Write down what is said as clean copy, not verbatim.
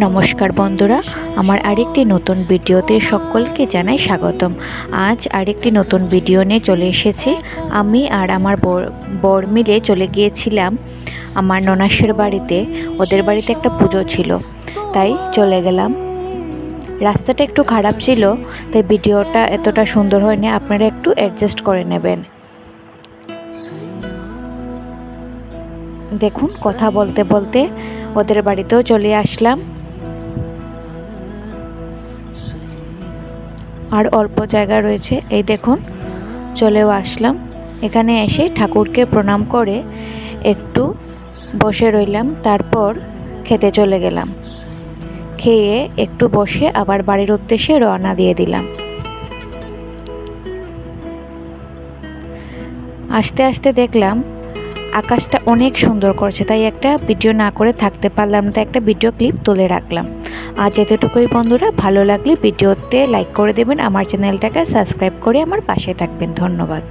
নমস্কার বন্ধুরা, আমার আরেকটি নতুন ভিডিওতে সকলকে জানাই স্বাগতম। আজ আরেকটি নতুন ভিডিও নিয়ে চলে এসেছি। আমি আর আমার বর মিলে চলে গিয়েছিলাম আমার ননাসের বাড়িতে। ওদের বাড়িতে একটা পুজো ছিল, তাই চলে গেলাম। রাস্তাটা একটু খারাপ ছিল, তাই ভিডিওটা এতটা সুন্দর হয়নি, আপনারা একটু অ্যাডজাস্ট করে নেবেন। দেখুন, কথা বলতে বলতে ওদের বাড়িতেও চলে আসলাম। আর অল্প জায়গা রয়েছে, এই দেখুন চলেও আসলাম। এখানে এসে ঠাকুরকে প্রণাম করে একটু বসে রইলাম, তারপর খেতে চলে গেলাম। খেয়ে একটু বসে আবার বাড়ির উদ্দেশ্যে রওনা দিয়ে দিলাম। আস্তে আস্তে দেখলাম আকাশটা অনেক সুন্দর করছে, তাই একটা ভিডিও না করে থাকতে পারলাম না, তাই একটা ভিডিও ক্লিপ তুলে রাখলাম। আজ এতটুকুই বন্ধুরা, ভালো লাগলে ভিডিওতে লাইক করে দেবেন, আমার চ্যানেলটাকে সাবস্ক্রাইব করে আমার পাশে থাকবেন। ধন্যবাদ।